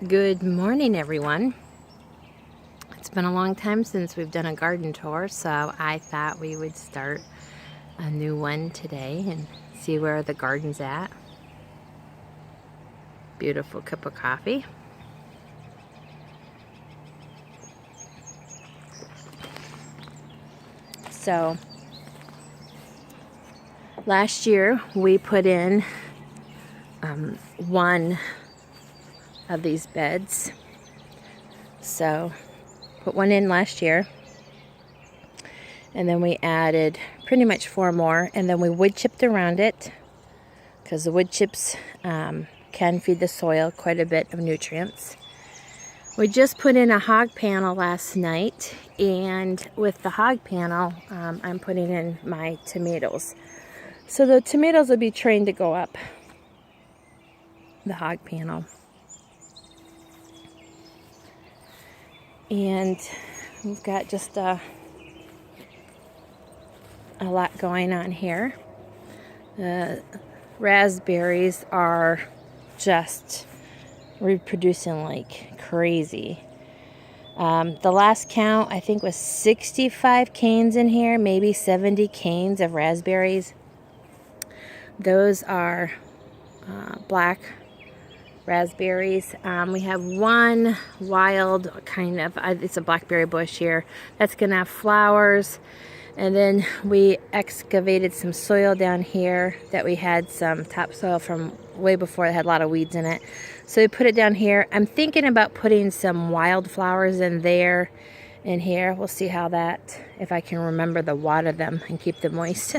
Good morning, everyone. It's been a long time since we've done a garden tour, so I thought we would start a new one today and see where the garden's at. Beautiful cup of coffee. So last year we put in one of these beds. So put one in last year, and then we added pretty much 4 more, and then we wood chipped around it because the wood chips can feed the soil quite a bit of nutrients. We just put in a hog panel last night, and with the hog panel I'm putting in my tomatoes. So the tomatoes will be trained to go up the hog panel. And we've got just a lot going on here. The raspberries are just reproducing like crazy. The last count I think was 65 canes in here, maybe 70 canes of raspberries. Those are black raspberries. We have one wild kind of, it's a blackberry bush here, that's gonna have flowers. And then we excavated some soil down here that we had some topsoil from way before that had a lot of weeds in it. So we put it down here. I'm thinking about putting some wildflowers in there and here. We'll see how that, if I can remember to water them and keep them moist.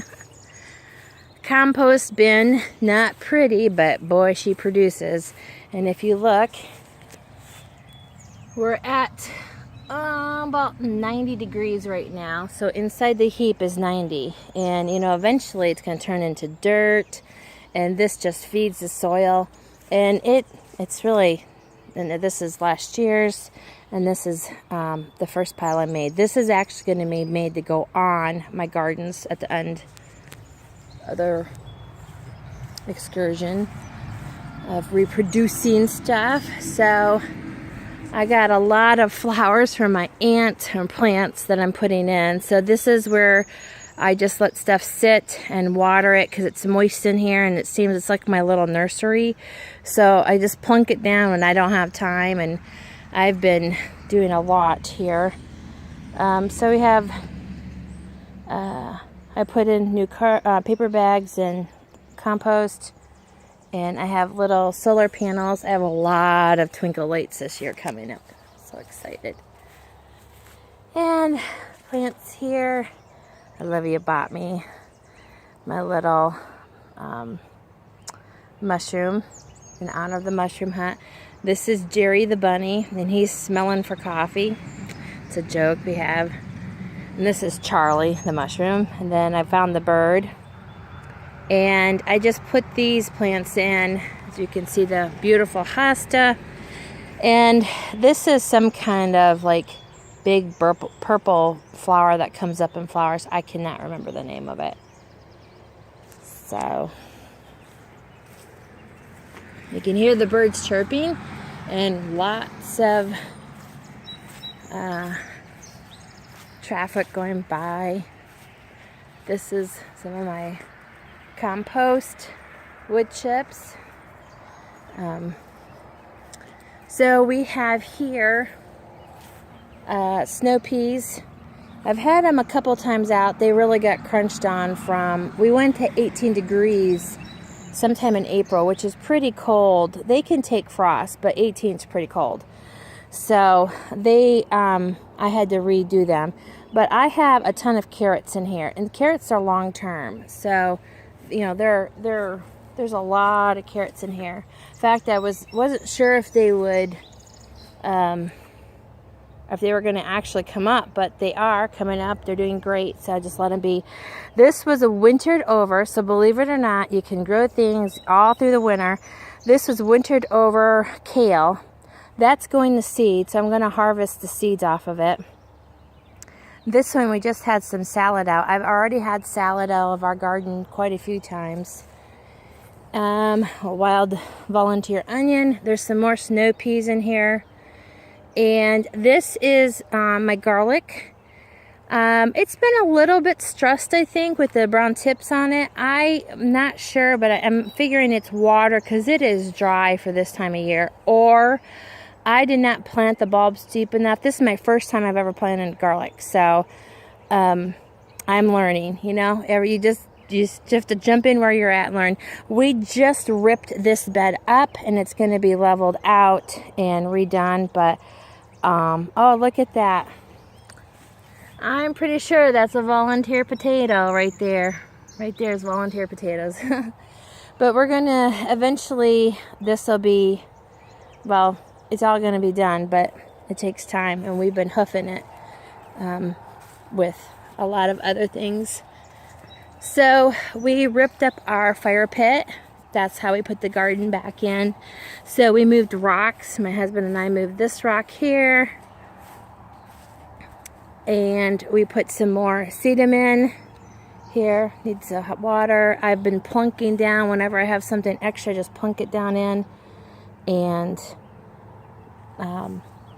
Compost bin, not pretty, but boy, she produces. And if you look, we're at about 90 degrees right now. So inside the heap is 90, and you know, eventually it's going to turn into dirt, and this just feeds the soil. And it's really, and this is last year's, and this is the first pile I made. This is actually going to be made to go on my gardens at the end other excursion of reproducing stuff. So I got a lot of flowers from my aunt and plants that I'm putting in. So this is where I just let stuff sit and water it because it's moist in here, and it seems it's like my little nursery. So I just plunk it down when I don't have time, and I've been doing a lot here. So we have I put in new paper bags and compost, and I have little solar panels. I have a lot of twinkle lights this year coming up. So excited. And plants here. Olivia bought me my little mushroom in honor of the mushroom hunt. This is Jerry the bunny, and he's smelling for coffee. It's a joke we have. And this is Charlie, the mushroom. And then I found the bird. And I just put these plants in. As you can see, the beautiful Hosta. And this is some kind of like big purple flower that comes up in flowers. I cannot remember the name of it. So you can hear the birds chirping, and lots of traffic going by. This is some of my compost wood chips. So we have here snow peas. I've had them a couple times out. They really got crunched on from, we went to 18 degrees sometime in April, which is pretty cold. They can take frost, but 18 is pretty cold. So they, I had to redo them. But I have a ton of carrots in here, and carrots are long term. So, you know, there's a lot of carrots in here. In fact, I wasn't sure if they would, if they were going to actually come up, but they are coming up. They're doing great, so I just let them be. This was a wintered over, so believe it or not, you can grow things all through the winter. This was wintered over kale. That's going to seed, so I'm going to harvest the seeds off of it. This one we just had some salad out. I've already had salad out of our garden quite a few times. A wild volunteer onion. There's some more snow peas in here. And this is my garlic. It's been a little bit stressed, I think, with the brown tips on it. I'm not sure, but I'm figuring it's water because it is dry for this time of year. Or I did not plant the bulbs deep enough. This is my first time I've ever planted garlic. So I'm learning, you know. You just have to jump in where you're at and learn. We just ripped this bed up and it's going to be leveled out and redone. But, oh, look at that. I'm pretty sure that's a volunteer potato right there. Right there is volunteer potatoes. But we're going to eventually, this will be, well, it's all going to be done, but it takes time. And we've been hoofing it with a lot of other things. So we ripped up our fire pit. That's how we put the garden back in. So we moved rocks. My husband and I moved this rock here. And we put some more sedum in here. Needs hot water. I've been plunking down whenever I have something extra, just plunk it down in and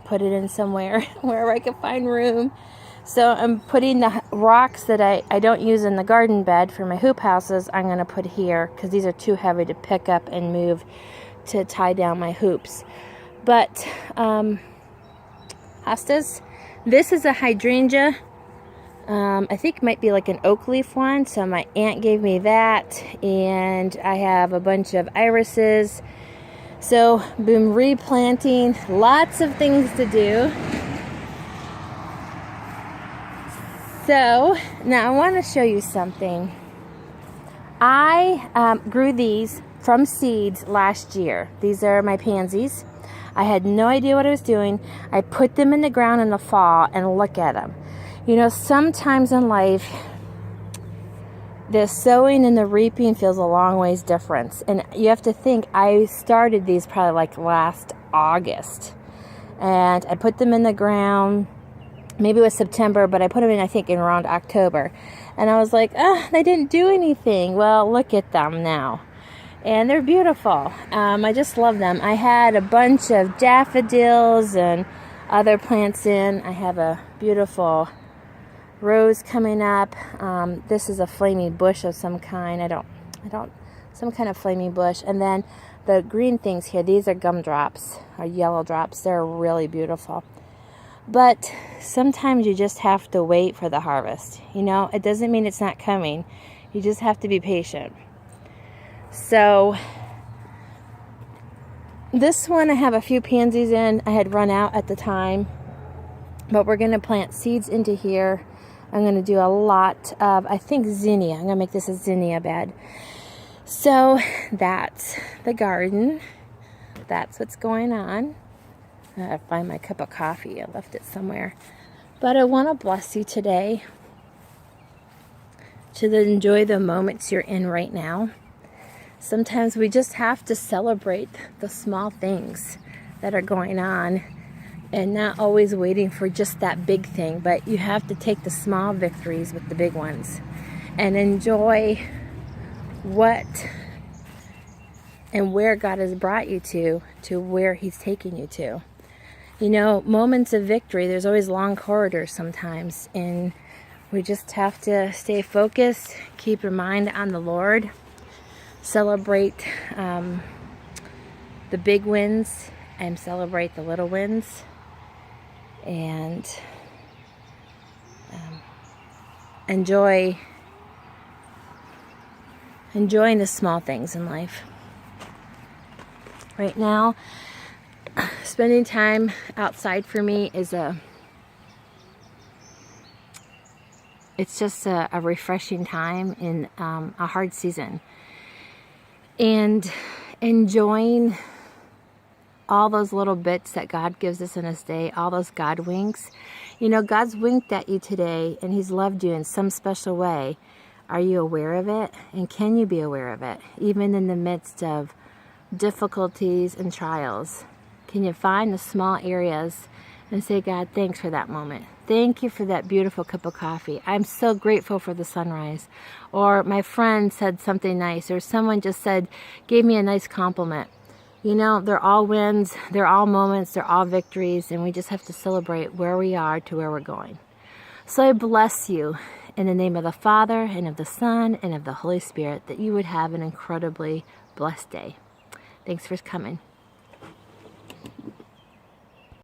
put it in somewhere wherever I can find room. So I'm putting the rocks that I don't use in the garden bed for my hoop houses, I'm going to put here because these are too heavy to pick up and move to tie down my hoops. But hostas. This is a hydrangea. I think it might be like an oak leaf one. So my aunt gave me that. And I have a bunch of irises. So been replanting. Lots of things to do. So now I want to show you something. I grew these from seeds last year. These are my pansies. I had no idea what I was doing. I put them in the ground in the fall and look at them. You know, sometimes in life, the sowing and the reaping feels a long ways different. And you have to think, I started these probably like last August. And I put them in the ground, maybe it was September, but I put them in, I think, in around October. And I was like, they didn't do anything. Well, look at them now. And they're beautiful. I just love them. I had a bunch of daffodils and other plants in. I have a beautiful rose coming up. This is a flaming bush of some kind. Some kind of flaming bush. And then the green things here, these are gumdrops, or yellow drops. They're really beautiful. But sometimes you just have to wait for the harvest. You know, it doesn't mean it's not coming. You just have to be patient. So this one I have a few pansies in. I had run out at the time, but we're going to plant seeds into here. I'm going to do a lot of, I think, zinnia. I'm going to make this a zinnia bed. So that's the garden. That's what's going on. I gotta find my cup of coffee. I left it somewhere. But I want to bless you today to enjoy the moments you're in right now. Sometimes we just have to celebrate the small things that are going on and not always waiting for just that big thing. But you have to take the small victories with the big ones and enjoy what and where God has brought you to where He's taking you to. You know, moments of victory, there's always long corridors sometimes, and we just have to stay focused, keep your mind on the Lord, celebrate the big wins and celebrate the little wins, and enjoying the small things in life. Right now, spending time outside for me is it's just a refreshing time in a hard season. And enjoying all those little bits that God gives us in this day, all those God winks. You know, God's winked at you today and He's loved you in some special way. Are you aware of it? And can you be aware of it? Even in the midst of difficulties and trials, can you find the small areas and say, God, thanks for that moment. Thank you for that beautiful cup of coffee. I'm so grateful for the sunrise. Or my friend said something nice, or someone just gave me a nice compliment. You know, they're all wins, they're all moments, they're all victories, and we just have to celebrate where we are to where we're going. So I bless you in the name of the Father, and of the Son, and of the Holy Spirit, that you would have an incredibly blessed day. Thanks for coming.